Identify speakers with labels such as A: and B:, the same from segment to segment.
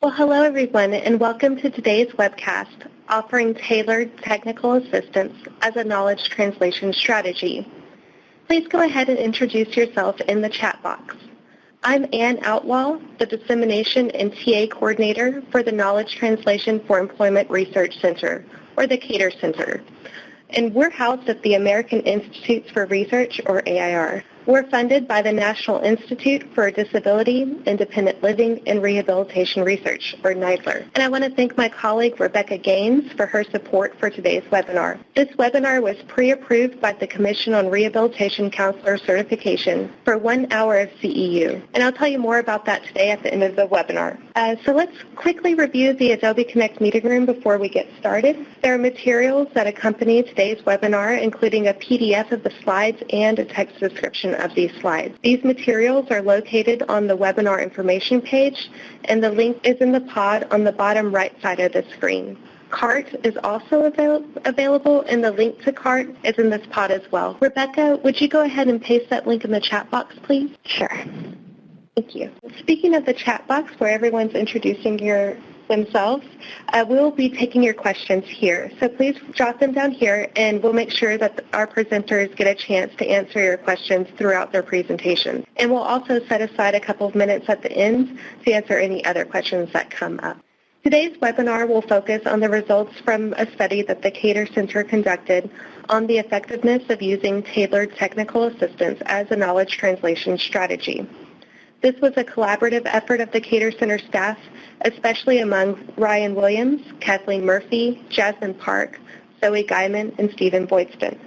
A: Well, hello everyone, and welcome to today's webcast, offering tailored technical assistance as a knowledge translation strategy. Please go ahead and introduce yourself in the chat box. I'm Ann Outlaw, the Dissemination and TA Coordinator for the Knowledge Translation for Employment Research Center, or the KTER Center, and we're housed at the American Institutes for Research, or AIR. We're funded by the National Institute for Disability, Independent Living, and Rehabilitation Research, or NIDLR. And I want to thank my colleague Rebecca Gaines for her support for today's webinar. This webinar was pre-approved by the Commission on Rehabilitation Counselor Certification for 1 hour of CEU. And I'll tell you more about that today at the end of the webinar. So let's quickly review the Adobe Connect meeting room before we get started. There are materials that accompany today's webinar, including a PDF of the slides and a text description of these slides. These materials are located on the webinar information page, and the link is in the pod on the bottom right side of the screen. CART is also available, and the link to CART is in this pod as well. Rebecca, would you go ahead and paste that link in the chat box, please? Sure. Thank you. Speaking of the chat box where everyone's introducing themselves, we'll be taking your questions here. So please jot them down here, and we'll make sure that our presenters get a chance to answer your questions throughout their presentation. And we'll also set aside a couple of minutes at the end to answer any other questions that come up. Today's webinar will focus on the results from a study that the KTER Center conducted on the effectiveness of using tailored technical assistance as a knowledge translation strategy. This was a collaborative effort of the KTER Center staff, especially among Ryan Williams, Kathleen Murphy, Jasmine Park, Zoe Guyman, and Stephen Boydston.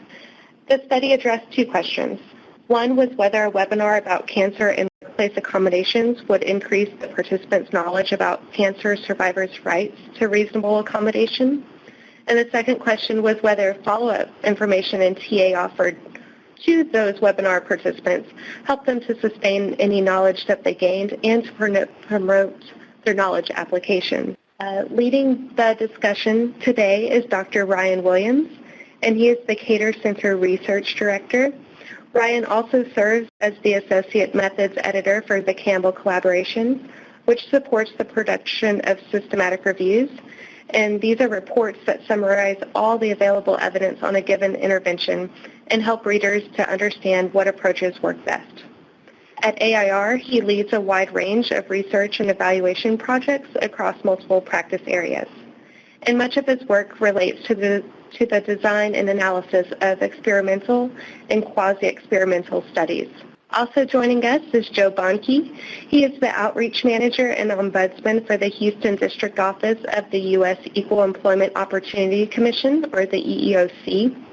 A: The study addressed two questions. One was whether a webinar about cancer and workplace accommodations would increase the participants' knowledge about cancer survivors' rights to reasonable accommodation. And the second question was whether follow-up information and TA offered to those webinar participants help them to sustain any knowledge that they gained and to promote their knowledge application. Leading the discussion today is Dr. Ryan Williams, and he is the KTER Center Research Director. Ryan also serves as the Associate Methods Editor for the Campbell Collaboration, which supports the production of systematic reviews. And these are reports that summarize all the available evidence on a given intervention and help readers to understand what approaches work best. At AIR, he leads a wide range of research and evaluation projects across multiple practice areas. And much of his work relates to the design and analysis of experimental and quasi-experimental studies. Also joining us is Joe Bonkin. He is the Outreach Manager and Ombudsman for the Houston District Office of the U.S. Equal Employment Opportunity Commission, or the EEOC.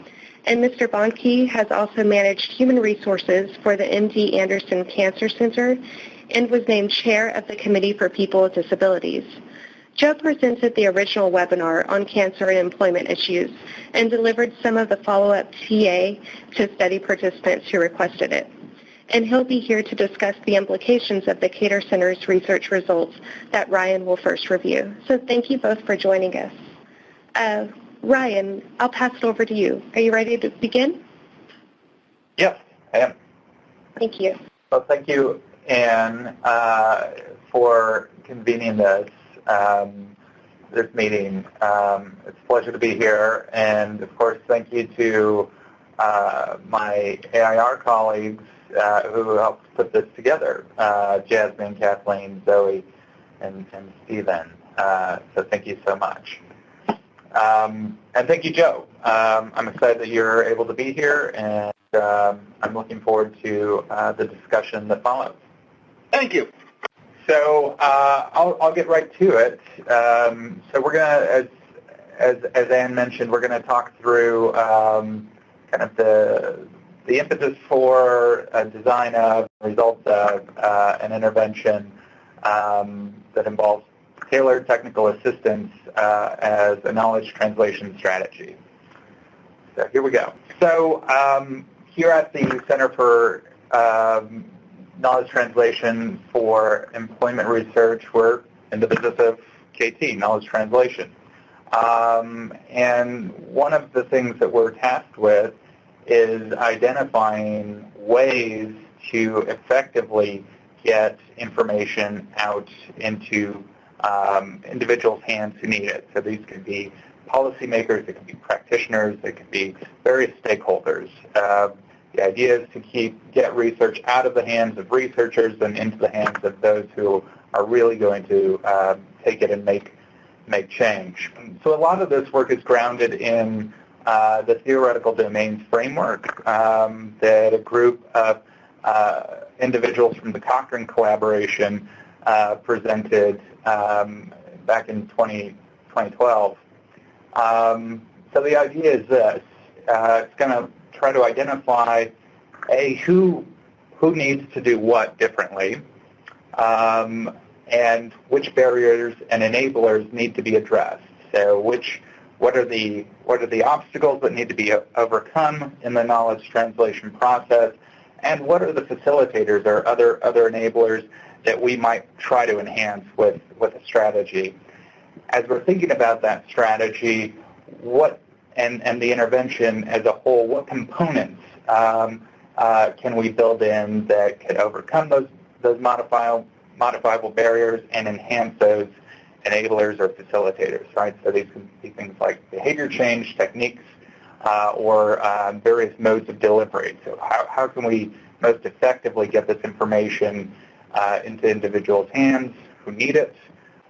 A: And Mr. Bonkin has also managed human resources for the MD Anderson Cancer Center and was named Chair of the Committee for People with Disabilities. Joe presented the original webinar on cancer and employment issues and delivered some of the follow-up TA to study participants who requested it. And he'll be here to discuss the implications of the KTER Center's research results that Ryan will first review. So thank you both for joining us. Ryan, I'll pass it over to you. Are you ready to begin?
B: Yes, I am.
A: Thank you.
B: Well, thank you, Ann, for convening this meeting. It's a pleasure to be here. And, of course, thank you to my AIR colleagues who helped put this together, Jasmine, Kathleen, Zoe, and Stephen. So thank you so much. And thank you, Joe. I'm excited that you're able to be here, and I'm looking forward to the discussion that follows. Thank you. So I'll get right to it. So we're going to, as Ann mentioned, we're going to talk through kind of the impetus for a design of, results of an intervention that involves tailored technical assistance as a knowledge translation strategy. So here we go. So here at the Center for Knowledge Translation for Employment Research, we're in the business of KT, knowledge translation. And one of the things that we're tasked with is identifying ways to effectively get information out into individuals' hands who need it. So these could be policymakers, they could be practitioners, they could be various stakeholders. The idea is to get research out of the hands of researchers and into the hands of those who are really going to take it and make change. So a lot of this work is grounded in the theoretical domains framework that a group of individuals from the Cochrane collaboration presented back in 2012. So the idea is this. It's going to try to identify, who needs to do what differently, and which barriers and enablers need to be addressed. So what are the obstacles that need to be overcome in the knowledge translation process, and what are the facilitators or other enablers that we might try to enhance with a strategy. As we're thinking about that strategy, and the intervention as a whole, what components can we build in that could overcome those modifiable barriers and enhance those enablers or facilitators, right? So these can be things like behavior change techniques or various modes of delivery. So how can we most effectively get this information into individuals' hands who need it,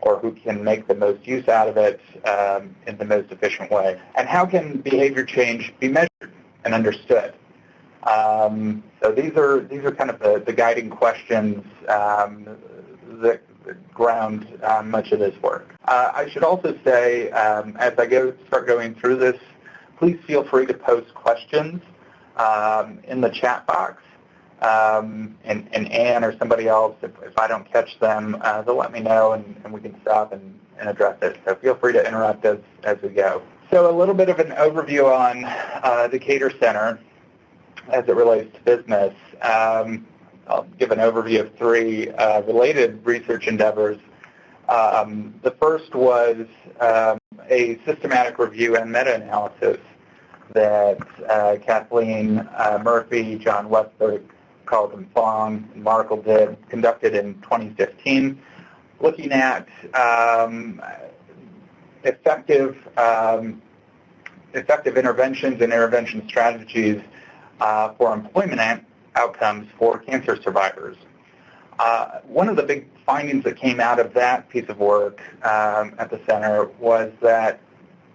B: or who can make the most use out of it in the most efficient way? And how can behavior change be measured and understood? So these are kind of the guiding questions that ground much of this work. I should also say, as I start going through this, please feel free to post questions in the chat box. And Anne or somebody else, if I don't catch them, they'll let me know and we can stop and address it. So feel free to interrupt us as we go. So a little bit of an overview on the KTER Center as it relates to business. I'll give an overview of three related research endeavors. The first was a systematic review and meta-analysis that Kathleen Murphy, John Westberg, Carlton Fong, and Markle conducted in 2015, looking at effective interventions and intervention strategies for employment outcomes for cancer survivors. One of the big findings that came out of that piece of work at the center was that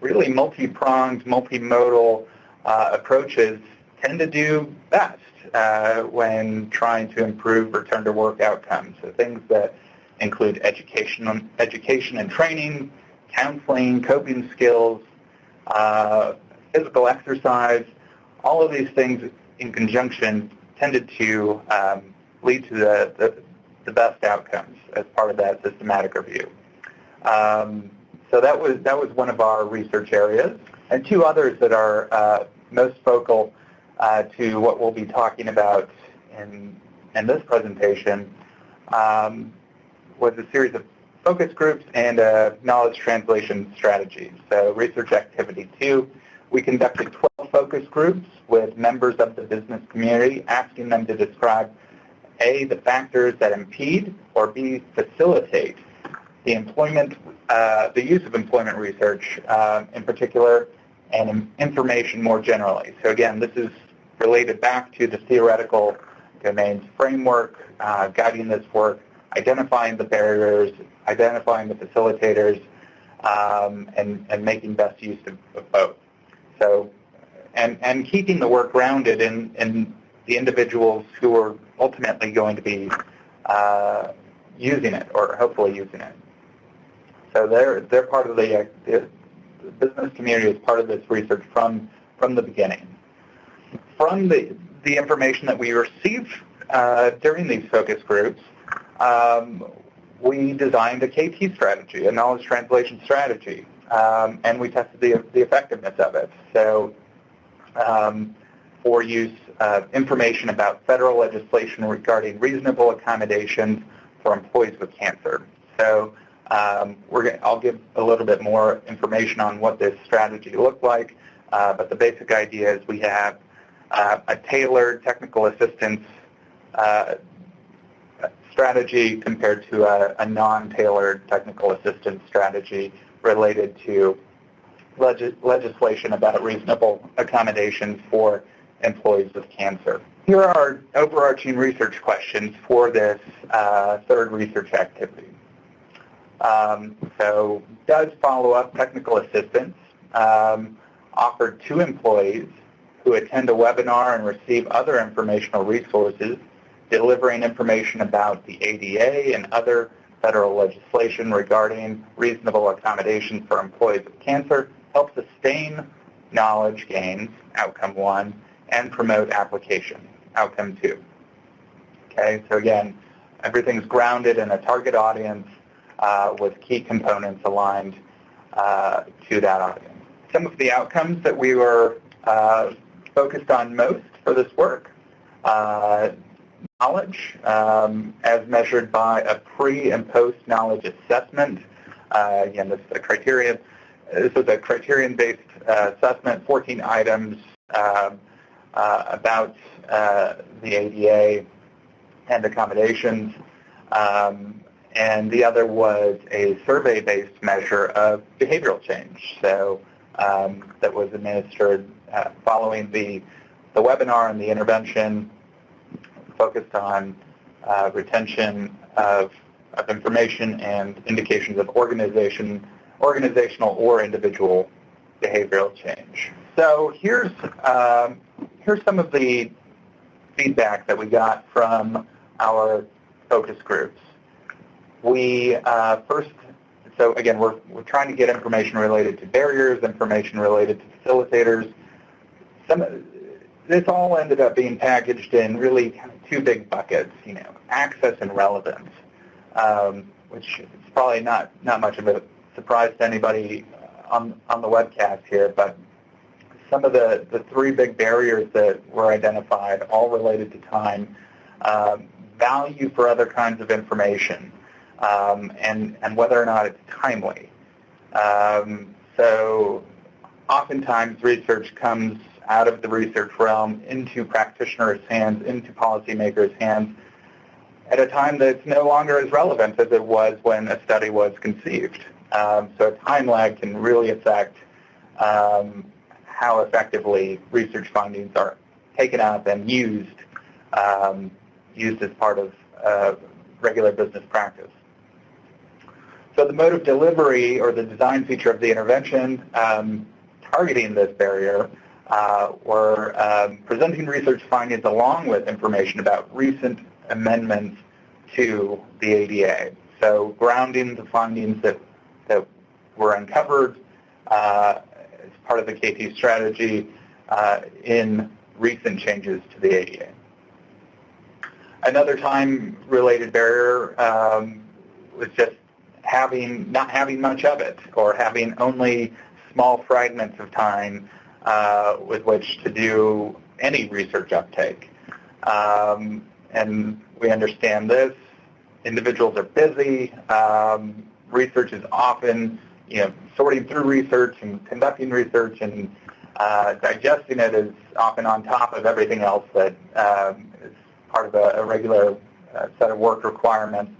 B: really multi-pronged, multimodal approaches tend to do best when trying to improve return-to-work outcomes. So things that include education and training, counseling, coping skills, physical exercise, all of these things in conjunction tended to lead to the best outcomes as part of that systematic review. So that was one of our research areas. And two others that are most focal to what we'll be talking about in this presentation was a series of focus groups and a knowledge translation strategy. So research activity 2, we conducted 12 focus groups with members of the business community, asking them to describe A, the factors that impede, or B, facilitate the use of employment research in particular, and information more generally. So again, this is related back to the theoretical domains framework, guiding this work, identifying the barriers, identifying the facilitators, and making best use of both. So, and keeping the work grounded in the individuals who are ultimately going to be using it, or hopefully using it. So they're part of the business community is part of this research from the beginning. From the information that we received during these focus groups, we designed a KT strategy, a knowledge translation strategy, and we tested the effectiveness of it. So for use of information about federal legislation regarding reasonable accommodations for employees with cancer. So I'll give a little bit more information on what this strategy looked like, but the basic idea is we have a tailored technical assistance strategy compared to a non-tailored technical assistance strategy related to legislation about reasonable accommodations for employees with cancer. Here are our overarching research questions for this third research activity. So does follow-up technical assistance offered to employees who attend a webinar and receive other informational resources delivering information about the ADA and other federal legislation regarding reasonable accommodations for employees with cancer, help sustain knowledge gains, outcome 1, and promote application, outcome 2. Okay, so again, everything's grounded in a target audience with key components aligned to that audience. Some of the outcomes that we were focused on most for this work, knowledge, as measured by a pre- and post-knowledge assessment. Again, this is a criterion. This was a criterion-based assessment, 14 items about the ADA and accommodations. And the other was a survey-based measure of behavioral change. So that was administered following the webinar and the intervention, focused on retention of information and indications of organizational or individual behavioral change. So here's some of the feedback that we got from our focus groups. We first, so again, we're trying to get information related to barriers, information related to facilitators. This all ended up being packaged in really kind of two big buckets, access and relevance, which is probably not much of a surprise to anybody on the webcast here, but some of the three big barriers that were identified, all related to time, value for other kinds of information, and whether or not it's timely. So oftentimes research comes out of the research realm into practitioners' hands, into policymakers' hands, at a time that's no longer as relevant as it was when a study was conceived. So a time lag can really affect how effectively research findings are taken up and used as part of regular business practice. So the mode of delivery, or the design feature of the intervention targeting this barrier, were presenting research findings along with information about recent amendments to the ADA. So grounding the findings that were uncovered as part of the KTER strategy in recent changes to the ADA. Another time-related barrier was just not having much of it, or having only small fragments of time with which to do any research uptake. And we understand this. Individuals are busy. Research is often, sorting through research and conducting research and digesting it is often on top of everything else that is part of a regular set of work requirements.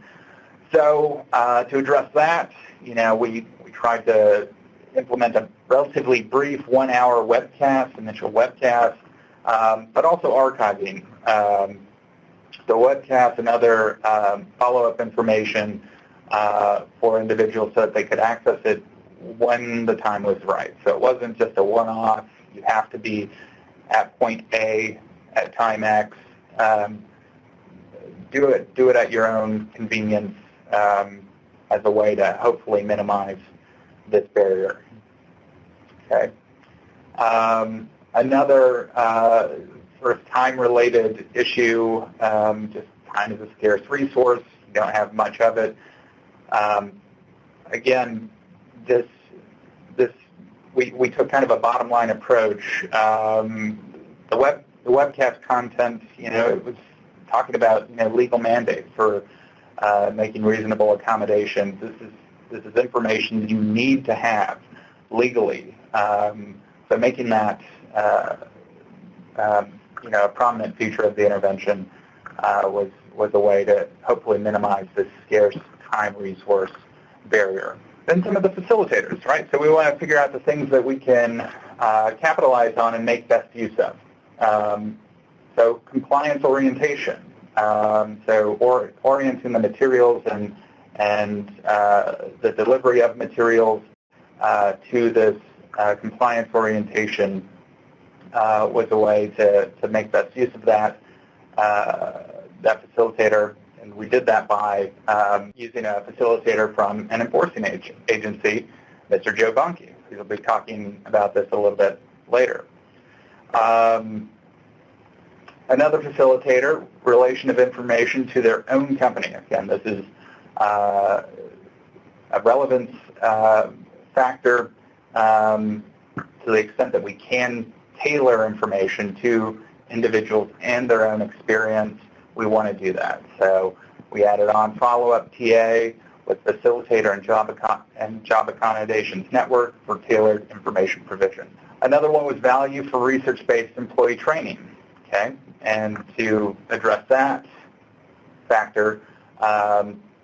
B: So to address that, we tried to implement a relatively brief 1-hour webcast, initial webcast, but also archiving the webcast and other follow-up information for individuals so that they could access it when the time was right. So it wasn't just a one-off. You have to be at point A at time X. Do it at your own convenience as a way to hopefully minimize this barrier. Okay. Another sort of time-related issue, just time is a scarce resource. You don't have much of it. Again, we took kind of a bottom-line approach. The webcast content, it was talking about legal mandate for making reasonable accommodations. This is information you need to have legally. So making that a prominent feature of the intervention was was a way to hopefully minimize this scarce time resource barrier. Then some of the facilitators, right? So we want to figure out the things that we can capitalize on and make best use of. So compliance orientation, orienting the materials and the delivery of materials to this compliance orientation was a way to make best use of that facilitator. And we did that by using a facilitator from an enforcing agency, Mr. Joe Bonkin. He'll be talking about this a little bit later. Another facilitator, relation of information to their own company. Again, this is a relevance factor to the extent that we can tailor information to individuals and their own experience. We want to do that. So we added on follow-up TA with facilitator and job accommodations network for tailored information provision. Another one was value for research-based employee training. Okay, and to address that factor,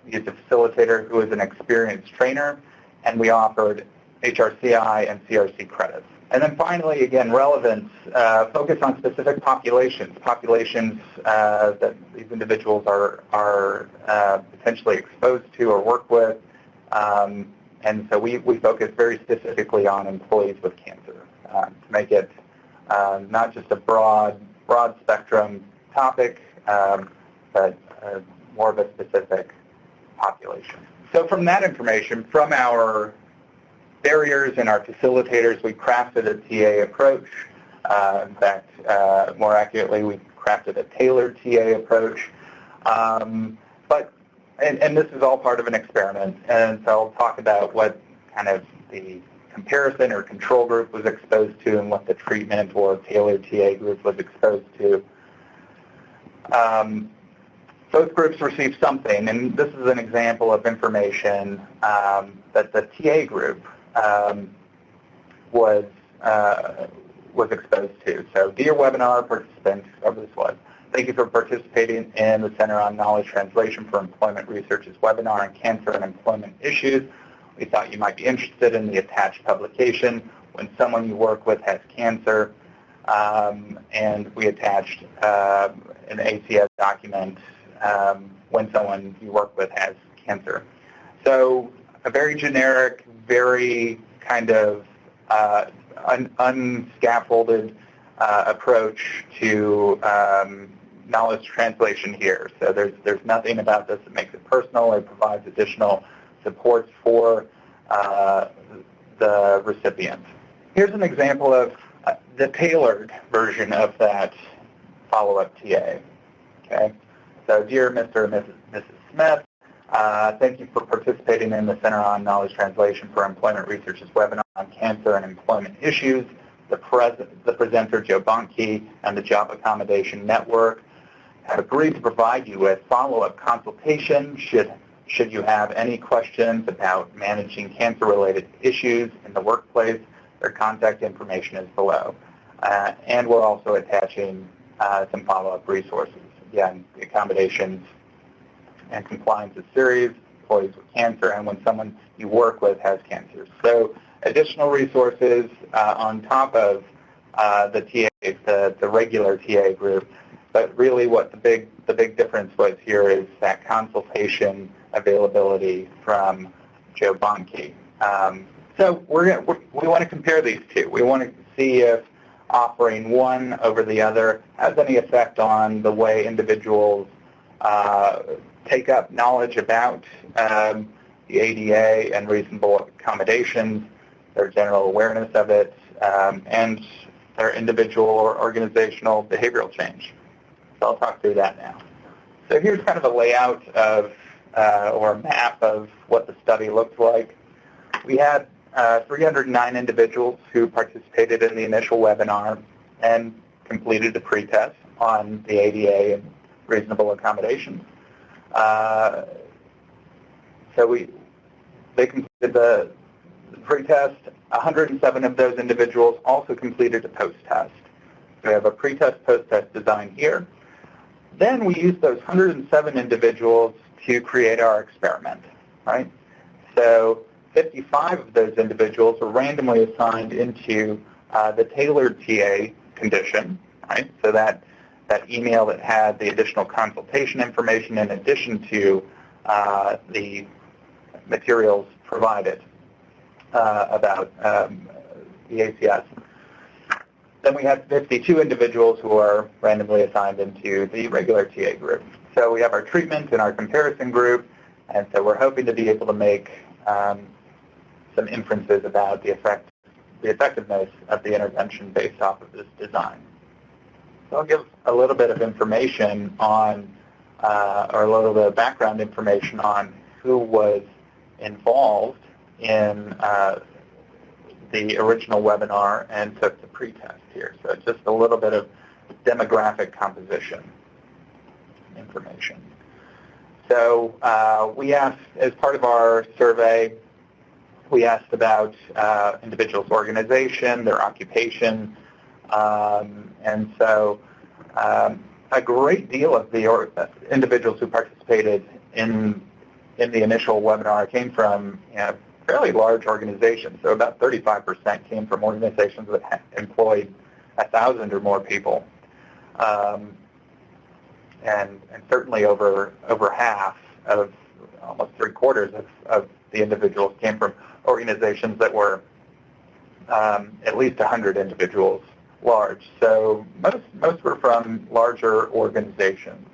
B: used a facilitator who is an experienced trainer, and we offered HRCI and CRC credits. And then finally, again, relevance, focus on specific populations that these individuals are potentially exposed to or work with. And so we focus very specifically on employees with cancer to make it not just a broad spectrum topic, but more of a specific population. So from that information, from our barriers and our facilitators, we crafted a TA approach. In fact, more accurately, we crafted a tailored TA approach. And this is all part of an experiment. And so I'll talk about what kind of the comparison or control group was exposed to and what the treatment or tailored TA group was exposed to. Both groups received something, and this is an example of information that the TA group was exposed to. So, dear webinar participants, whoever this was, thank you for participating in the Center on Knowledge Translation for Employment Research's webinar on cancer and employment issues. We thought you might be interested in the attached publication when someone you work with has cancer, and we attached an ACS document when someone you work with has cancer. So a very generic, very kind of unscaffolded approach to knowledge translation here. So there's nothing about this that makes it personal or provides additional supports for the recipient. Here's an example of the tailored version of that follow-up TA. Okay, so dear Mr. and Mrs. Smith, thank you for participating in the Center on Knowledge Translation for Employment Research's webinar on cancer and employment issues. The presenter, Joe Bonkin, and the Job Accommodation Network have agreed to provide you with follow-up consultation should you have any questions about managing cancer-related issues in the workplace. Their contact information is below. And we're also attaching some follow-up resources. Again, the accommodations and compliance is serious, employees with cancer, and when someone you work with has cancer. So additional resources on top of the TAs, the regular TA group. But really what the big difference was here is that consultation availability from Joe Bonkin. So we want to compare these two. We want to see if offering one over the other has any effect on the way individuals take up knowledge about the ADA and reasonable accommodations, their general awareness of it, and their individual or organizational behavioral change. So I'll talk through that now. So here's kind of a layout of or a map of what the study looked like. We had 309 individuals who participated in the initial webinar and completed the pretest on the ADA and reasonable accommodations. They completed the pretest. 107 of those individuals also completed a post-test. We have a pretest, post-test design here. Then we used those 107 individuals to create our experiment, right? So 55 of those individuals were randomly assigned into the tailored TA condition, right? So that email that had the additional consultation information in addition to the materials provided about the ACS. Then we had 52 individuals who are randomly assigned into the regular TA group. So we have our treatment and our comparison group, and so we're hoping to be able to make some inferences about the effectiveness of the intervention based off of this design. So I'll give a little bit of information on, or a little bit of background information on who was involved in the original webinar and took the pretest here. So just a little bit of demographic composition information. So we asked, as part of our survey, we asked about individuals' organization, their occupation, and so a great deal of the individuals who participated in the initial webinar came from fairly large organizations. So about 35% came from organizations that employed 1,000 or more people. And certainly over half of, almost three-quarters of the individuals came from organizations that were at least 100 individuals large. So most were from larger organizations.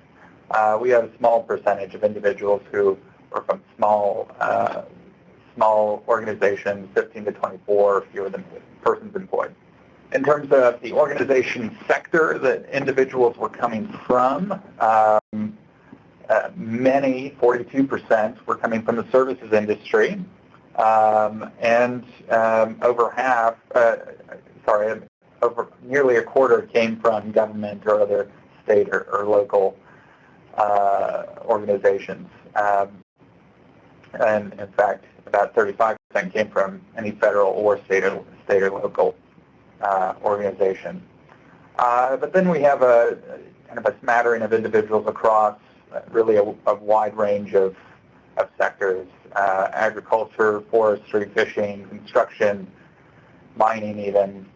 B: We have a small percentage of individuals who were from small organizations, 15 to 24, fewer than persons employed. In terms of the organization sector that individuals were coming from, many, 42%, were coming from the services industry, and over nearly a quarter came from government or other state or local organizations. And in fact, about 35% came from any federal or state or local organization. But then we have a kind of a smattering of individuals across really a wide range of sectors: agriculture, forestry, fishing, construction, mining, even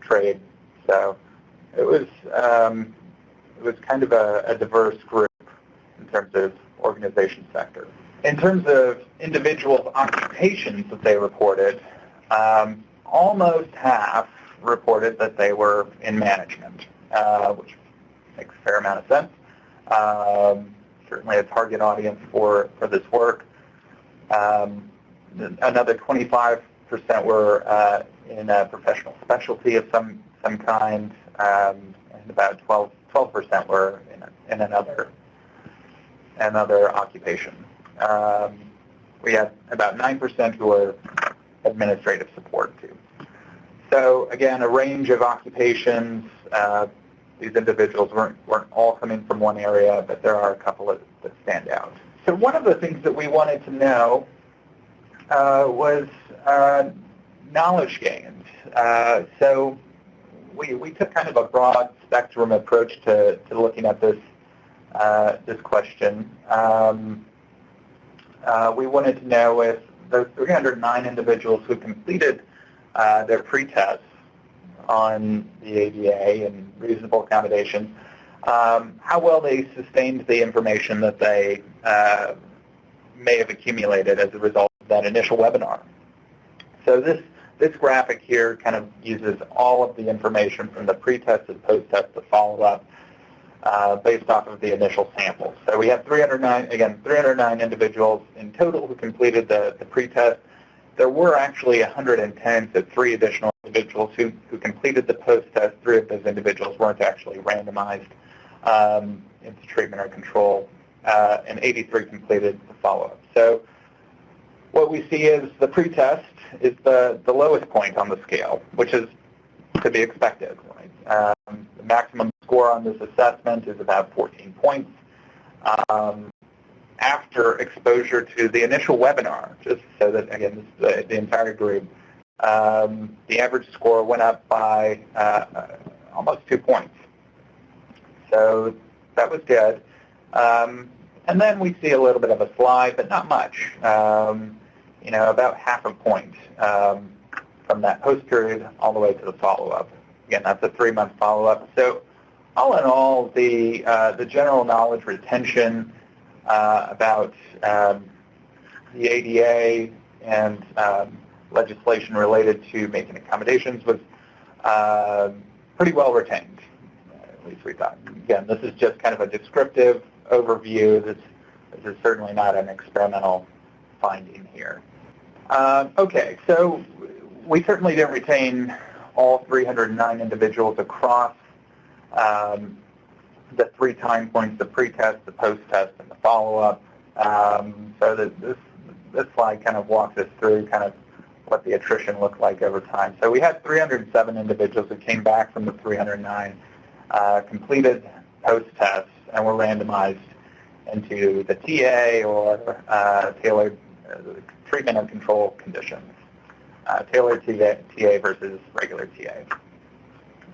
B: trade. So it was kind of a diverse group in terms of organization sector. In terms of individual occupations that they reported, almost half reported that they were in management, which makes a fair amount of sense. Certainly a target audience for this work. Another 25% were in a professional specialty of some kind, and about 12% were in another occupation. We had about 9% who were administrative support too. So again, a range of occupations. These individuals weren't all coming from one area, but there are a couple that stand out. So one of the things that we wanted to know was knowledge gained. So we took kind of a broad spectrum approach to looking at this question. We wanted to know if those 309 individuals who completed their pretest on the ADA and reasonable accommodation, how well they sustained the information that they may have accumulated as a result of that initial webinar. So this graphic here kind of uses all of the information from the pretest and post-test to follow up based off of the initial samples. So we have 309 individuals in total who completed the pretest. There were actually 110, so 3 additional individuals who completed the post-test. 3 of those individuals weren't actually randomized into treatment or control, and 83 completed the follow-up. So what we see is the pretest is the lowest point on the scale, which is to be expected. Right? The maximum score on this assessment is about 14 points. After exposure to the initial webinar, just so that, again, this is the entire group, the average score went up by almost 2 points. So that was good. And then we see a little bit of a slide, but not much. About half a point from that post period all the way to the follow-up. Again, that's a 3-month follow-up. So all in all, the general knowledge retention about the ADA and legislation related to making accommodations was pretty well retained, at least we thought. Again, this is just kind of a descriptive overview. This is certainly not an experimental finding here. Okay, so we certainly didn't retain all 309 individuals across the 3 time points, the pre-test, the post-test, and the follow-up. So this slide kind of walks us through kind of what the attrition looked like over time. So we had 307 individuals who came back from the 309, completed post-tests, and were randomized into the TA or tailored treatment and control conditions. Tailored TA versus regular TA.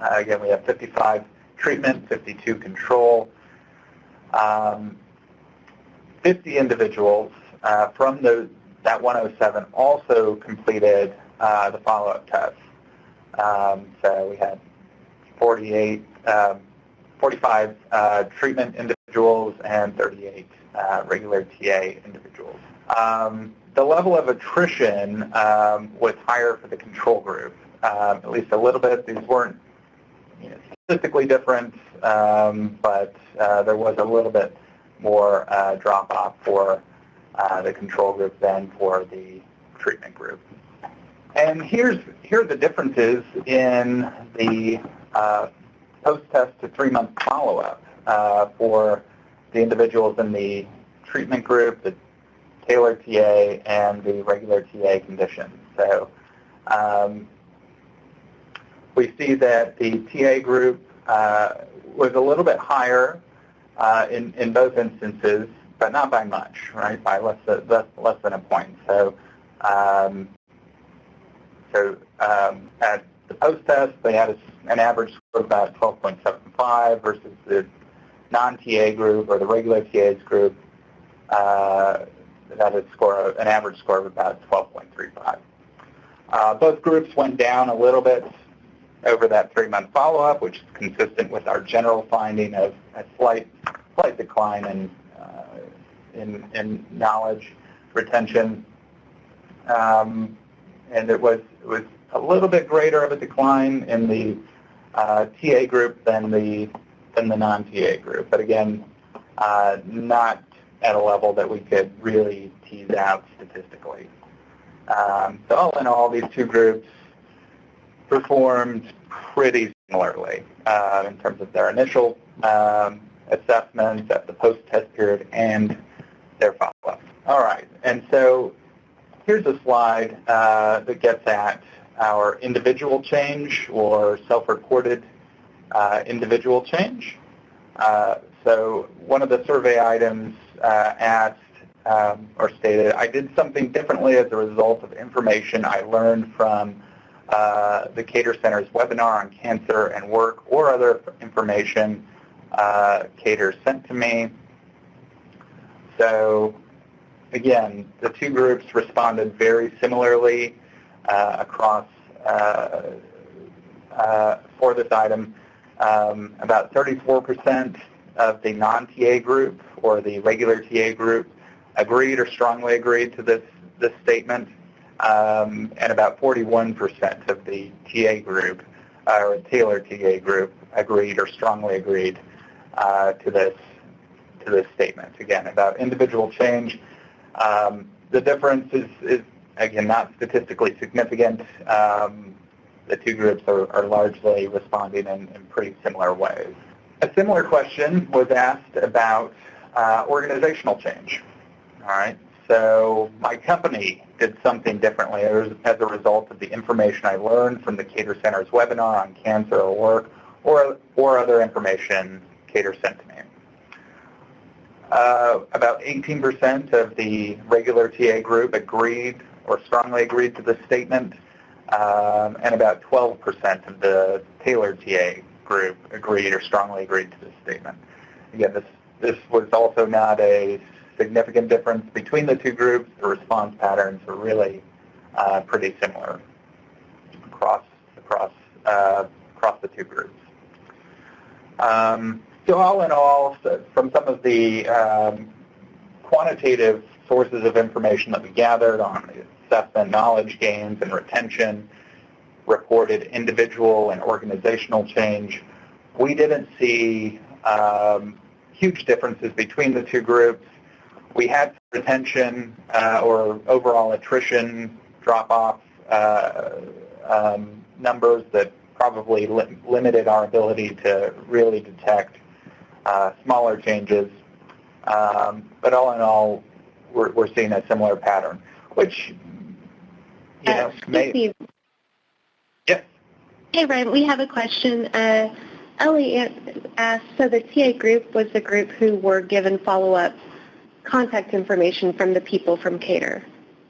B: Again, we have 55 treatment, 52 control. 50 individuals from that 107 also completed the follow-up test. So we had 45 treatment individuals and 38 regular TA individuals. The level of attrition was higher for the control group, at least a little bit. These weren't statistically different, but there was a little bit more drop-off for the control group than for the treatment group. And here are the differences in the post-test to 3-month follow-up for the individuals in the treatment group, the tailored TA, and the regular TA conditions. So we see that the TA group was a little bit higher in both instances, but not by much, right? By less than a point. So at the post-test, they had an average score of about 12.75 versus the non-TA group or the regular TA's group that had an average score of about 12.35. Both groups went down a little bit over that 3-month follow-up, which is consistent with our general finding of a slight decline in knowledge retention, and it was a little bit greater of a decline in the TA group than the non-TA group, but again, not at a level that we could really tease out statistically. So all in all, these two groups performed pretty similarly in terms of their initial assessments at the post-test period and their follow-up. All right, and so here's a slide that gets at our individual change or self-reported individual change. So one of the survey items asked or stated, I did something differently as a result of information I learned from the KTER Center's webinar on cancer and work or other information KTER sent to me. So again, the two groups responded very similarly across for this item. About 34% of the non-TA group or the regular TA group agreed or strongly agreed to this statement, and about 41% of the TA group or tailored TA group agreed or strongly agreed to this statement. Again, about individual change. The difference is again not statistically significant. The two groups are largely responding in pretty similar ways. A similar question was asked about organizational change. All right, so my company did something differently as a result of the information I learned from the KTER Center's webinar on cancer or work or other information KTER sent to me. About 18% of the regular TA group agreed or strongly agreed to this statement, and about 12% of the tailored TA group agreed or strongly agreed to this statement. Again, this was also not a significant difference between the two groups. The response patterns are really pretty similar across the two groups. So all in all, from some of the quantitative sources of information that we gathered on assessment, knowledge gains, and retention, reported individual and organizational change, we didn't see huge differences between the two groups. We had retention or overall attrition drop-off numbers that probably limited our ability to really detect smaller changes. But all in all, we're seeing a similar pattern, which, you know, may... Yes?
A: Hey, Ryan, we have a question. Ellie asked, so the TA group was the group who were given follow-up contact information from the people from KTER.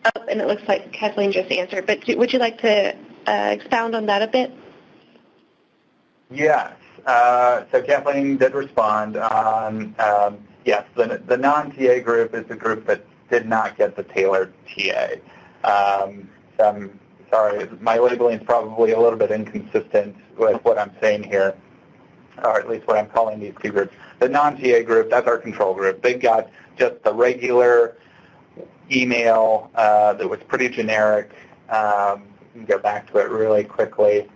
A: Oh, and it looks like Kathleen just answered, but would you like to expound on that a bit?
B: Yes. So Kathleen did respond on, yes, the non-TA group is the group that did not get the tailored TA. So I'm sorry, my labeling is probably a little bit inconsistent with what I'm saying here, or at least what I'm calling these two groups. The non-TA group, that's our control group. They got just the regular email that was pretty generic. We can go back to it really quickly.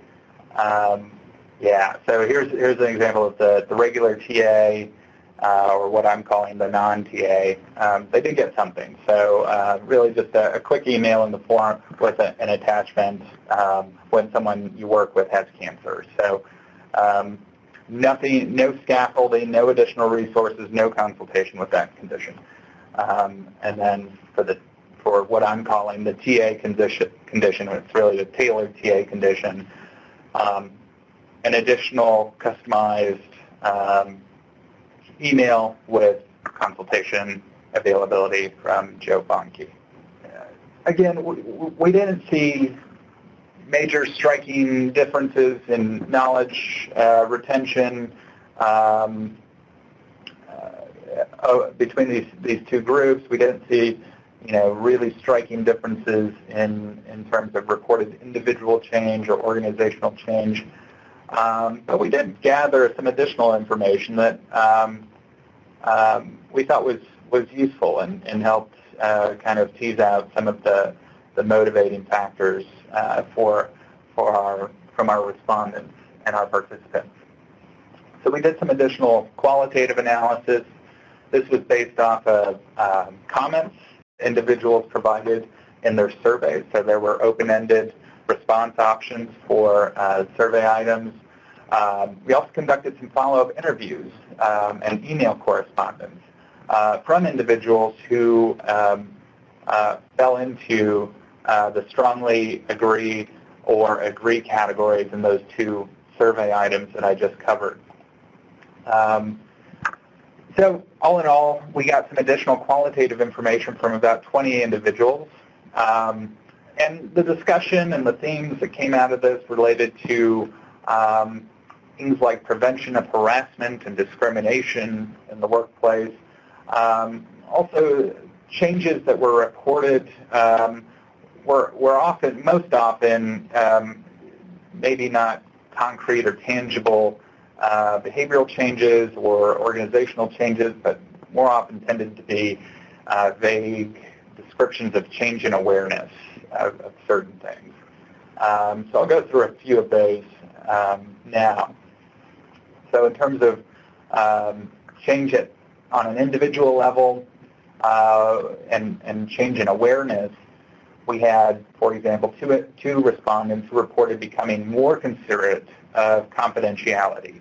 B: Yeah, so here's an example of the regular TA, or what I'm calling the non-TA. They did get something. So really just a quick email in the form with an attachment when someone you work with has cancer. So nothing, no scaffolding, no additional resources, no consultation with that condition. And then for what I'm calling the TA condition, it's really the tailored TA condition, an additional customized email with consultation availability from Joe Bonkin. Again, we didn't see major striking differences in knowledge retention between these two groups. We didn't see, you know, really striking differences in terms of reported individual change or organizational change. But we did gather some additional information that we thought was useful and helped kind of tease out some of the motivating factors from our respondents and our participants. So we did some additional qualitative analysis. This was based off of comments individuals provided in their surveys. So there were open-ended response options for survey items. We also conducted some follow-up interviews and email correspondence from individuals who fell into the strongly agree or agree categories in those two survey items that I just covered. So all in all, we got some additional qualitative information from about 20 individuals. And the discussion and the themes that came out of this related to things like prevention of harassment and discrimination in the workplace. Also, changes that were reported were most often maybe not concrete or tangible behavioral changes or organizational changes, but more often tended to be vague descriptions of change in awareness of certain things. So I'll go through a few of those now. So in terms of change on an individual level and change in awareness, we had, for example, two respondents who reported becoming more considerate of confidentiality.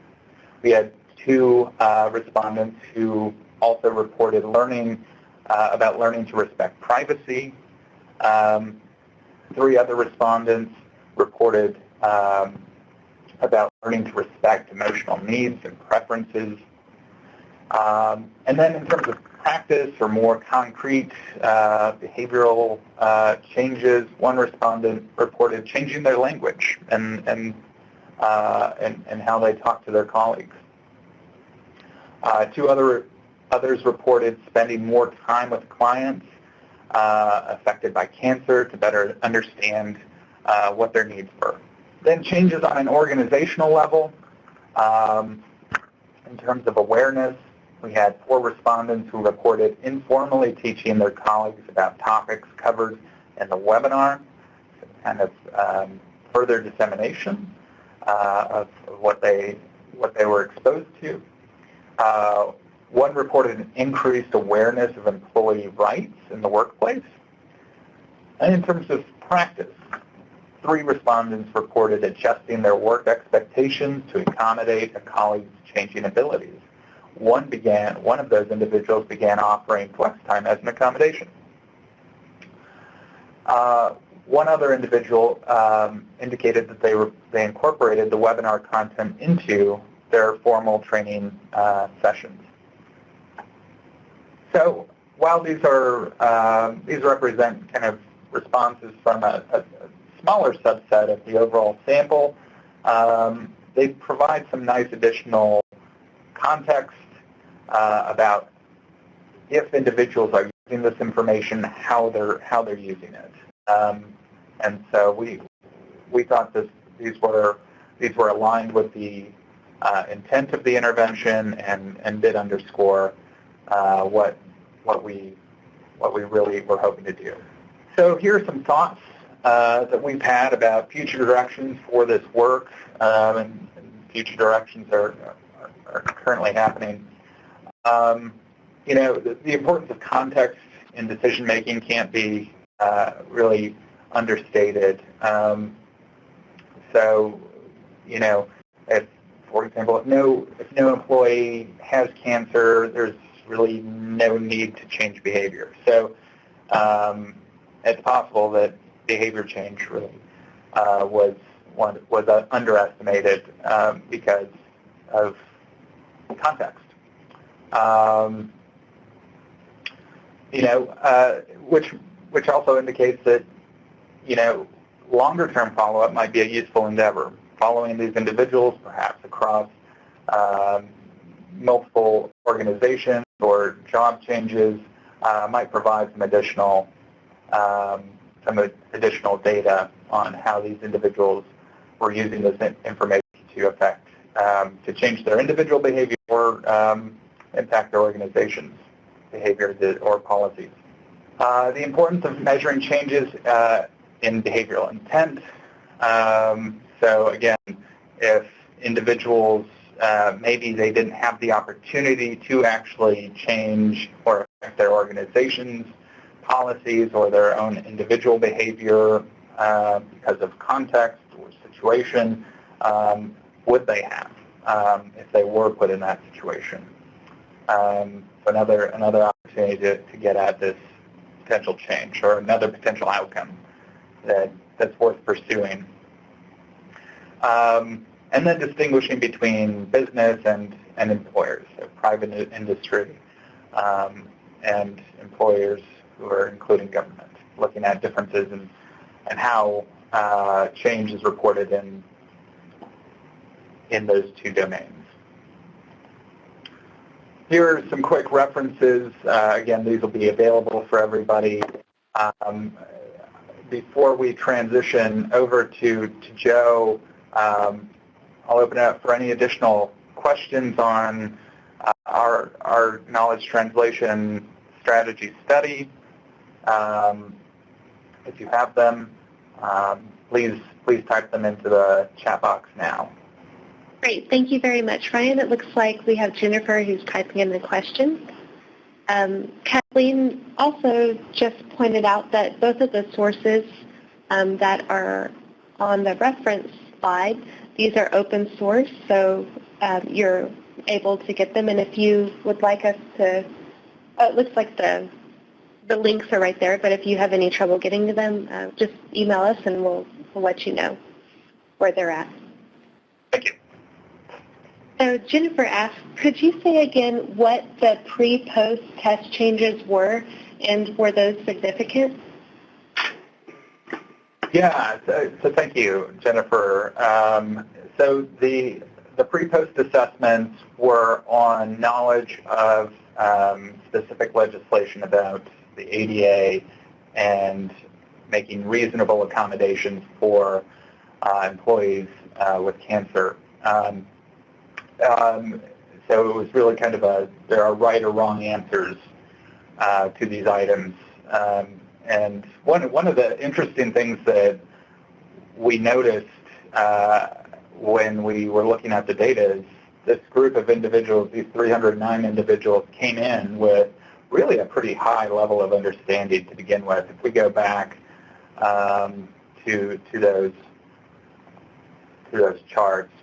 B: We had two respondents who also reported about learning to respect privacy. 3 other respondents reported about learning to respect emotional needs and preferences. And then in terms of practice or more concrete behavioral changes, one respondent reported changing their language and and how they talk to their colleagues. Others reported spending more time with clients affected by cancer to better understand what their needs were. Then changes on an organizational level. In terms of awareness, we had 4 respondents who reported informally teaching their colleagues about topics covered in the webinar, so kind of further dissemination of what they were exposed to. 1 reported an increased awareness of employee rights in the workplace. And in terms of practice, 3 respondents reported adjusting their work expectations to accommodate a colleague's changing abilities. One of those individuals began offering flex time as an accommodation. One other individual indicated that they incorporated the webinar content into their formal training sessions. So while these represent kind of responses from a smaller subset of the overall sample, they provide some nice additional context about if individuals are using this information, how they're using it. And so we thought these were aligned with the intent of the intervention and did underscore what we really were hoping to do. So here are some thoughts that we've had about future directions for this work, and future directions are currently happening. You know, the importance of context in decision making can't be really understated. So, you know, for example, if no employee has cancer, there's really no need to change behavior. So it's possible that behavior change really was underestimated because of context. You know, which also indicates that, you know, longer-term follow-up might be a useful endeavor. Following these individuals, perhaps across multiple organizations or job changes, might provide some additional data on how these individuals were using this information to change their individual behavior or impact their organization's behavior or policies. The importance of measuring changes in behavioral intent. So again, if individuals, maybe they didn't have the opportunity to actually change or affect their organization's policies or their own individual behavior because of context or situation, would they have if they were put in that situation? Another opportunity to get at this potential change or another potential outcome that's worth pursuing. And then distinguishing between business and employers, so private industry and employers who are including government, looking at differences and how change is reported in those two domains. Here are some quick references. Again, these will be available for everybody. Before we transition over to Joe, I'll open it up for any additional questions on our knowledge translation strategy study. If you have them, please type them into the chat box now.
A: Great. Thank you very much, Ryan. It looks like we have Jennifer who's typing in the questions. Kathleen also just pointed out that both of the sources that are on the reference slide, these are open source, so you're able to get them. And if you would like us to, it looks like the links are right there, but if you have any trouble getting to them, just email us and we'll let you know where they're at.
B: Thank you.
A: So Jennifer asked, could you say again what the pre-post test changes were, and were those significant?
B: Yeah, so thank you, Jennifer. So the pre-post assessments were on knowledge of specific legislation about the ADA and making reasonable accommodations for employees with cancer. So it was really kind of there are right or wrong answers to these items. And one of the interesting things that we noticed when we were looking at the data is this group of individuals, these 309 individuals, came in with really a pretty high level of understanding to begin with. If we go back to those charts,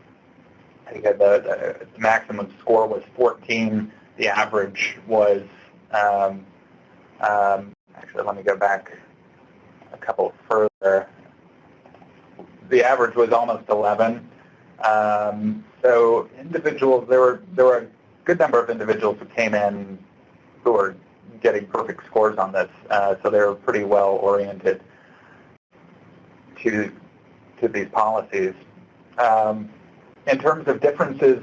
B: I think the maximum score was 14. The average was actually, let me go back a couple further. The average was almost 11. So individuals, there were a good number of individuals who came in who were getting perfect scores on this. So they were pretty well oriented to these policies. In terms of differences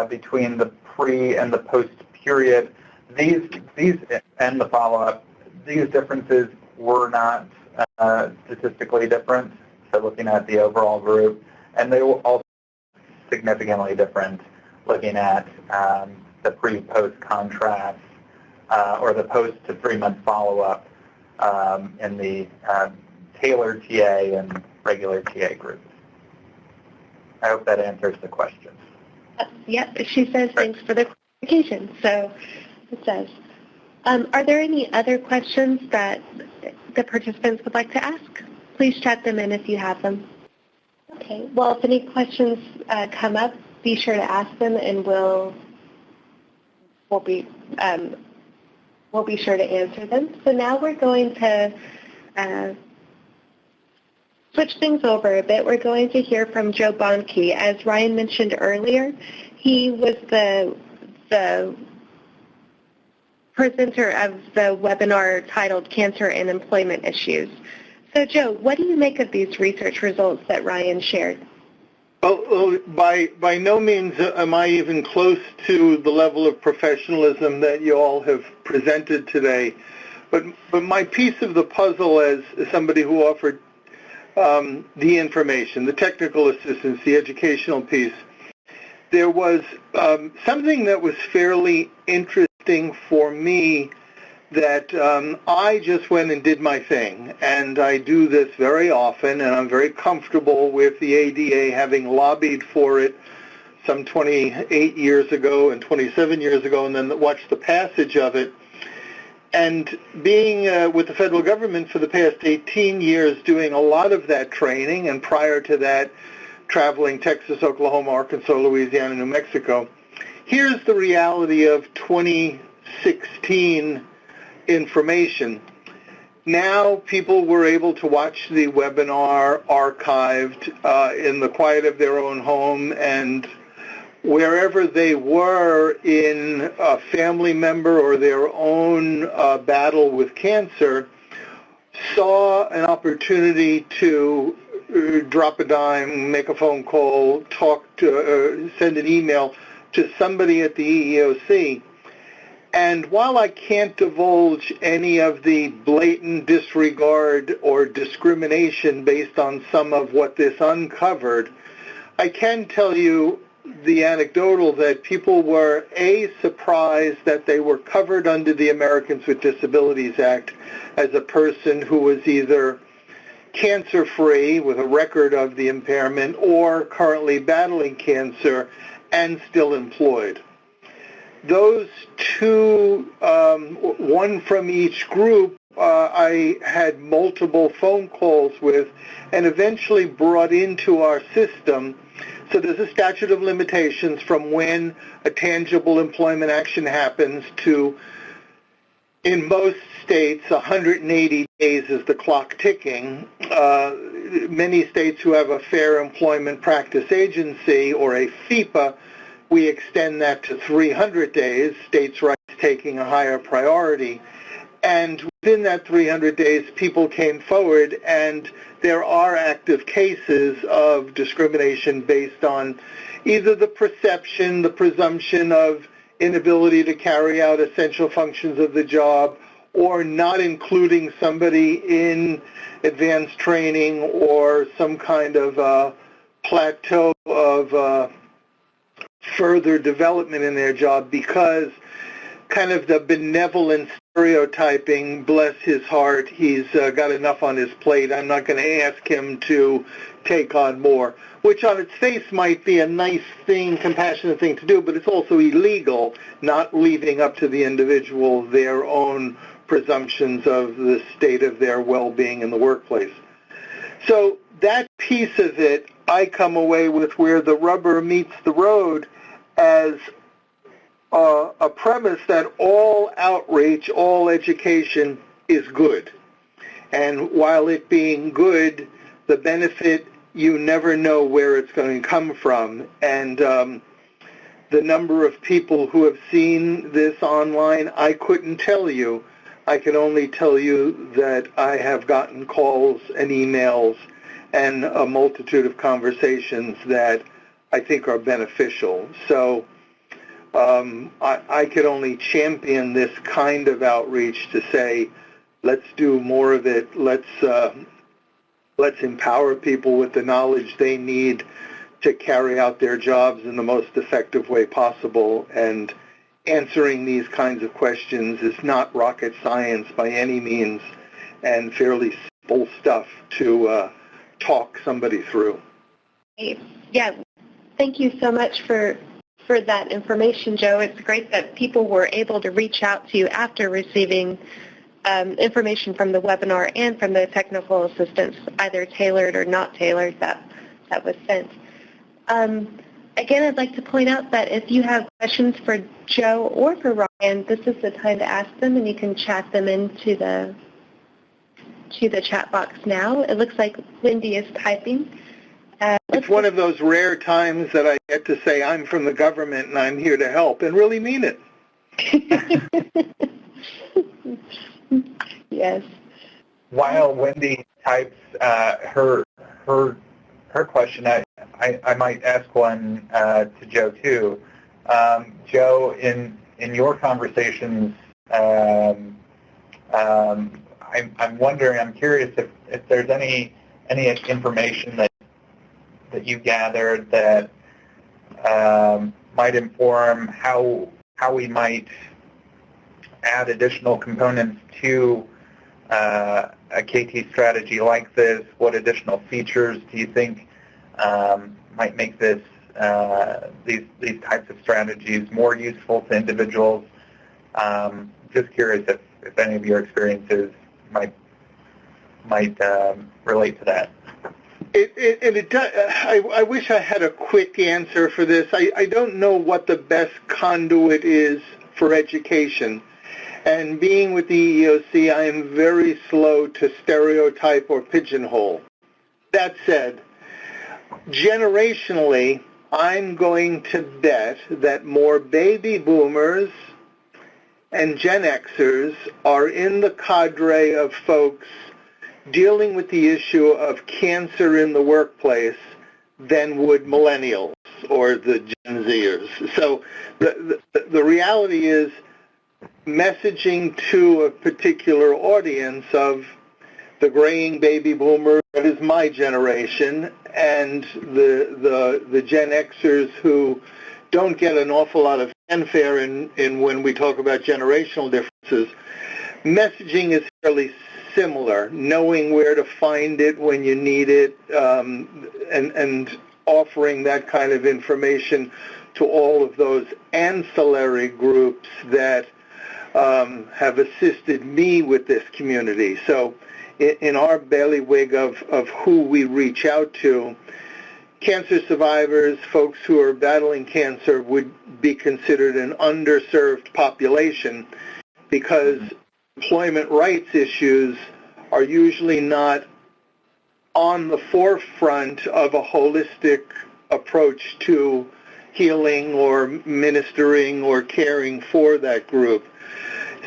B: between the pre and the post period, these and the follow-up, these differences were not statistically different. So looking at the overall group, and they were also significantly different looking at the pre-post contrast or the post to 3-month follow-up in the tailored TA and regular TA groups. I hope that answers the question.
A: Yep, she says thanks for the clarification. So it says, are there any other questions that the participants would like to ask? Please chat them in if you have them. Okay, well, if any questions come up, be sure to ask them, and we'll be sure to answer them. So now we're going to switch things over a bit. We're going to hear from Joe Bonkin. As Ryan mentioned earlier, he was the presenter of the webinar titled Cancer and Employment Issues. So Joe, what do you make of these research results that Ryan shared?
C: Well, by no means am I even close to the level of professionalism that you all have presented today. But my piece of the puzzle as somebody who offered the information, the technical assistance, the educational piece, there was something that was fairly interesting for me that I just went and did my thing, and I do this very often, and I'm very comfortable with the ADA, having lobbied for it some 28 years ago and 27 years ago, and then watched the passage of it. And being with the federal government for the past 18 years, doing a lot of that training, and prior to that, traveling Texas, Oklahoma, Arkansas, Louisiana, New Mexico, here's the reality of 2016 information. Now people were able to watch the webinar archived in the quiet of their own home, and wherever they were in a family member or their own battle with cancer, saw an opportunity to drop a dime, make a phone call, send an email to somebody at the EEOC. And while I can't divulge any of the blatant disregard or discrimination based on some of what this uncovered, I can tell you the anecdotal that people were, A, surprised that they were covered under the Americans with Disabilities Act as a person who was either cancer-free with a record of the impairment or currently battling cancer and still employed. Those two, one from each group, I had multiple phone calls with and eventually brought into our system. So there's a statute of limitations from when a tangible employment action happens to, in most states, 180 days is the clock ticking. Many states who have a Fair Employment Practice Agency, or a FEPA, we extend that to 300 days, states' rights taking a higher priority. And within that 300 days, people came forward, and there are active cases of discrimination based on either the perception, the presumption of inability to carry out essential functions of the job, or not including somebody in advanced training or some kind of plateau of further development in their job because kind of the benevolent stereotyping, bless his heart, he's got enough on his plate, I'm not going to ask him to take on more, which on its face might be a nice thing, compassionate thing to do, but it's also illegal, not leaving up to the individual their own presumptions of the state of their well-being in the workplace. So that piece of it, I come away with where the rubber meets the road as a premise that all outreach, all education is good. And while it being good, the benefit, you never know where it's going to come from. And the number of people who have seen this online, I couldn't tell you. I can only tell you that I have gotten calls and emails and a multitude of conversations that I think are beneficial. So I could only champion this kind of outreach to say, let's do more of it. Let's empower people with the knowledge they need to carry out their jobs in the most effective way possible. And answering these kinds of questions is not rocket science by any means, and fairly simple stuff to talk somebody through.
A: Yeah, thank you so much for that information, Joe. It's great that people were able to reach out to you after receiving information from the webinar and from the technical assistance, either tailored or not tailored, that was sent. Again, I'd like to point out that if you have questions for Joe or for Ryan, this is the time to ask them, and you can chat them into the chat box now. It looks like Wendy is typing.
C: It's one of those rare times that I get to say I'm from the government and I'm here to help and really mean it.
A: Yes.
B: While Wendy types her question, I might ask one to Joe too. Joe, in your conversations, I'm wondering, I'm curious if there's any information that you gathered that might inform how we might add additional components to a KT strategy like this. What additional features do you think might make this these types of strategies more useful to individuals? Just curious if any of your experiences might relate to that.
C: I wish I had a quick answer for this. I don't know what the best conduit is for education. And being with the EEOC, I am very slow to stereotype or pigeonhole. That said, generationally, I'm going to bet that more baby boomers and Gen Xers are in the cadre of folks dealing with the issue of cancer in the workplace than would millennials or the Gen Zers. So the reality is messaging to a particular audience of the graying baby boomer, that is my generation, and the Gen Xers who don't get an awful lot of fanfare in when we talk about generational differences. Messaging is fairly similar, knowing where to find it when you need it, and offering that kind of information to all of those ancillary groups that have assisted me with this community. So in our bailiwick of who we reach out to, cancer survivors, folks who are battling cancer, would be considered an underserved population because employment rights issues are usually not on the forefront of a holistic approach to healing or ministering or caring for that group.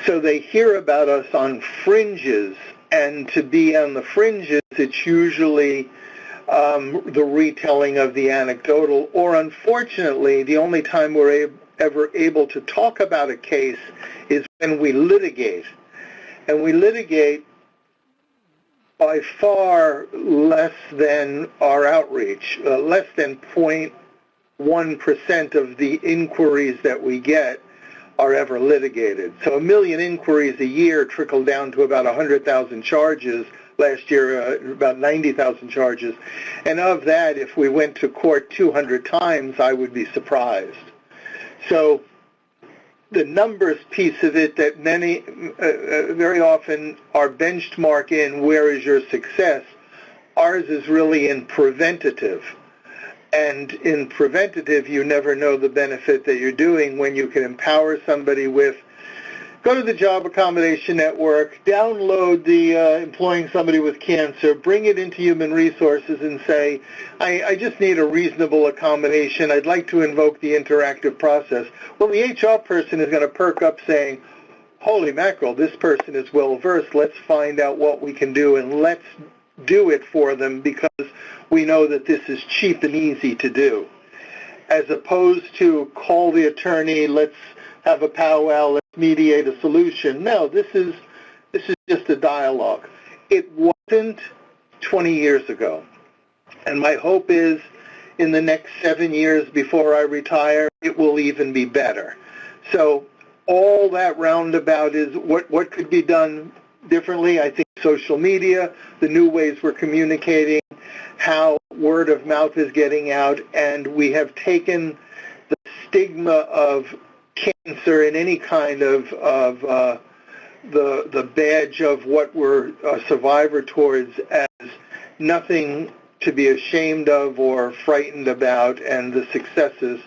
C: So they hear about us on fringes, and to be on the fringes, it's usually the retelling of the anecdotal, or unfortunately, the only time we're ever able to talk about a case is when we litigate. And we litigate by far less than our outreach, less than 0.1% of the inquiries that we get are ever litigated. So 1 million inquiries a year trickle down to about 100,000 charges. Last year, about 90,000 charges. And of that, if we went to court 200 times, I would be surprised. So the numbers piece of it that many, very often are benchmark in where is your success, ours is really in preventative. And in preventative, you never know the benefit that you're doing when you can empower somebody with, go to the Job Accommodation Network, download the employing somebody with cancer, bring it into Human Resources and say, I just need a reasonable accommodation. I'd like to invoke the interactive process. Well, the HR person is going to perk up saying, holy mackerel, this person is well-versed. Let's find out what we can do, and let's do it for them because we know that this is cheap and easy to do. As opposed to call the attorney, let's have a powwow, let's mediate a solution. No, this is just a dialogue. It wasn't 20 years ago. And my hope is in the next 7 years before I retire, it will even be better. So all that roundabout is what could be done differently. I think social media, the new ways we're communicating, how word of mouth is getting out, and we have taken the stigma of cancer and any kind of the badge of what we're a survivor towards as nothing to be ashamed of or frightened about, and the successes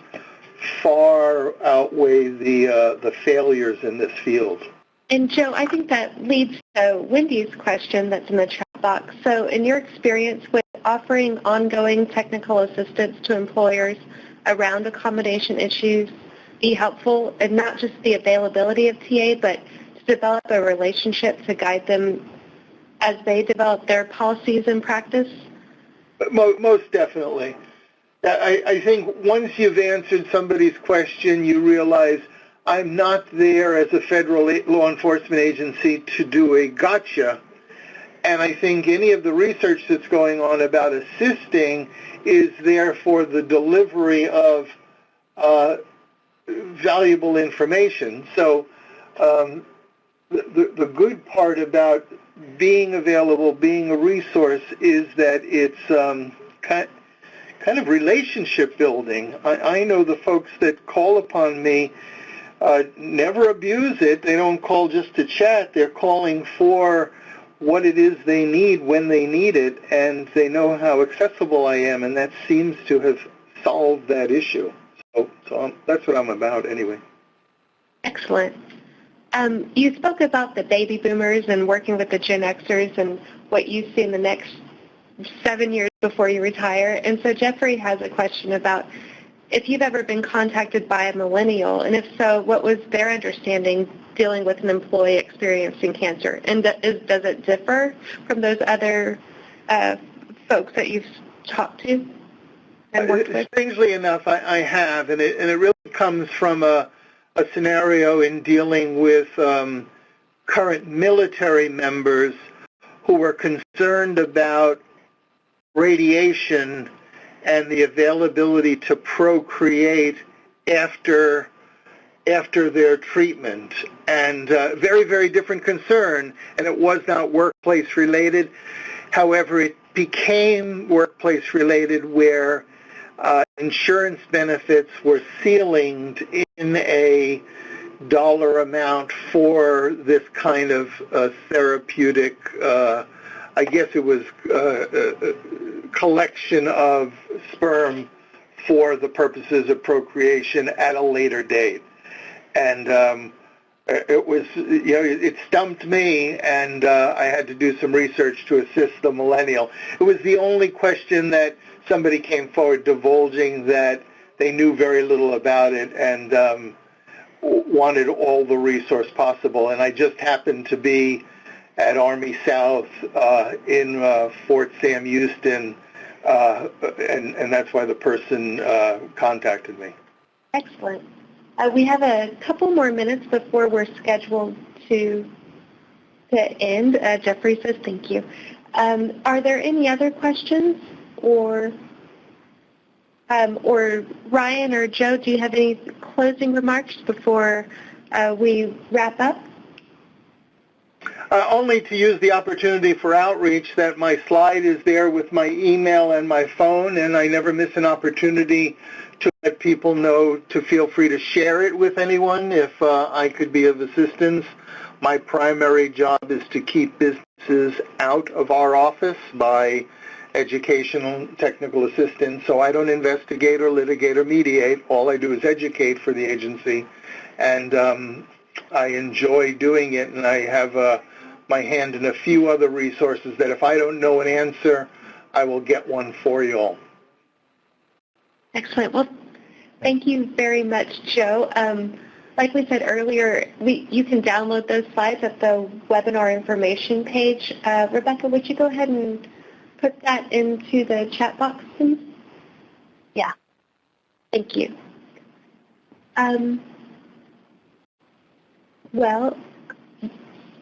C: far outweigh the failures in this field.
A: And Joe, I think that leads to Wendy's question that's in the chat box. So in your experience with offering ongoing technical assistance to employers around accommodation issues, be helpful, and not just the availability of TA, but to develop a relationship to guide them as they develop their policies and practice?
C: Most definitely. I think once you've answered somebody's question, you realize I'm not there as a federal law enforcement agency to do a gotcha. And I think any of the research that's going on about assisting is there for the delivery of valuable information. So the good part about being available, being a resource, is that it's kind of relationship building. I know the folks that call upon me never abuse it. They don't call just to chat. They're calling for what it is they need when they need it, and they know how accessible I am, and that seems to have solved that issue. So that's what I'm about anyway.
A: Excellent. You spoke about the baby boomers and working with the Gen Xers and what you see in the next 7 years before you retire. And so Jeffrey has a question about if you've ever been contacted by a millennial, and if so, what was their understanding dealing with an employee experiencing cancer? And does it differ from those other folks that you've talked to and worked with?
C: Strangely enough, I have, and it really comes from a scenario in dealing with current military members who were concerned about radiation and the availability to procreate after their treatment, and very, very different concern, and it was not workplace related. However, it became workplace related where insurance benefits were ceilinged in a dollar amount for this kind of therapeutic, I guess it was collection of sperm for the purposes of procreation at a later date. And it was, it stumped me, and I had to do some research to assist the millennial. It was the only question that somebody came forward divulging that they knew very little about it, and wanted all the resource possible. And I just happened to be at Army South in Fort Sam Houston, and that's why the person contacted me.
A: Excellent. We have a couple more minutes before we're scheduled to end. Jeffrey says thank you. Are there any other questions, or Ryan or Joe, do you have any closing remarks before we wrap up?
C: Only to use the opportunity for outreach that my slide is there with my email and my phone, and I never miss an opportunity to let people know to feel free to share it with anyone if I could be of assistance. My primary job is to keep businesses out of our office by educational technical assistance, so I don't investigate or litigate or mediate. All I do is educate for the agency, and I enjoy doing it, and I have my hand in a few other resources that if I don't know an answer, I will get one for you all.
A: Excellent. Well, thank you very much, Joe. Like we said earlier, you can download those slides at the webinar information page. Rebecca, would you go ahead and put that into the chat box, please? Yeah. Thank you. Well,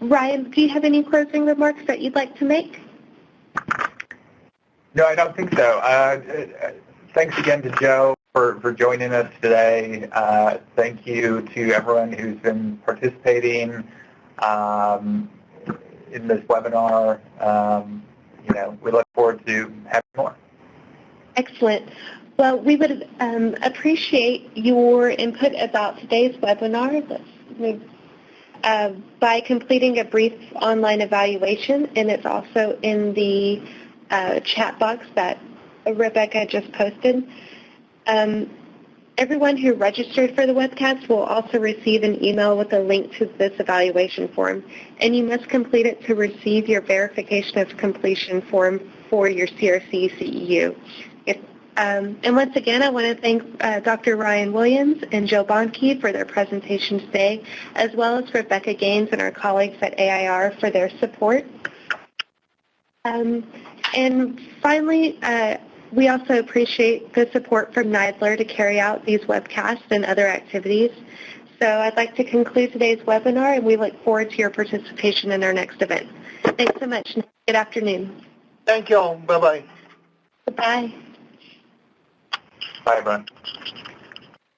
A: Ryan, do you have any closing remarks that you'd like to make?
B: No, I don't think so. Thanks again to Joe for joining us today. Thank you to everyone who's been participating in this webinar. We look forward to having more. Excellent.
A: Well, we would appreciate your input about today's webinar by completing a brief online evaluation, and it's also in the chat box that Rebecca just posted. Everyone who registered for the webcast will also receive an email with a link to this evaluation form, and you must complete it to receive your verification of completion form for your CRC CEU. And once again, I want to thank Dr. Ryan Williams and Joe Bonkin for their presentation today, as well as Rebecca Gaines and our colleagues at AIR for their support. And finally, we also appreciate the support from NIDLR to carry out these webcasts and other activities. So I'd like to conclude today's webinar, and we look forward to your participation in our next event. Thanks so much, and good afternoon.
C: Thank you all. Bye-bye.
A: Bye-bye.
B: Bye, everyone.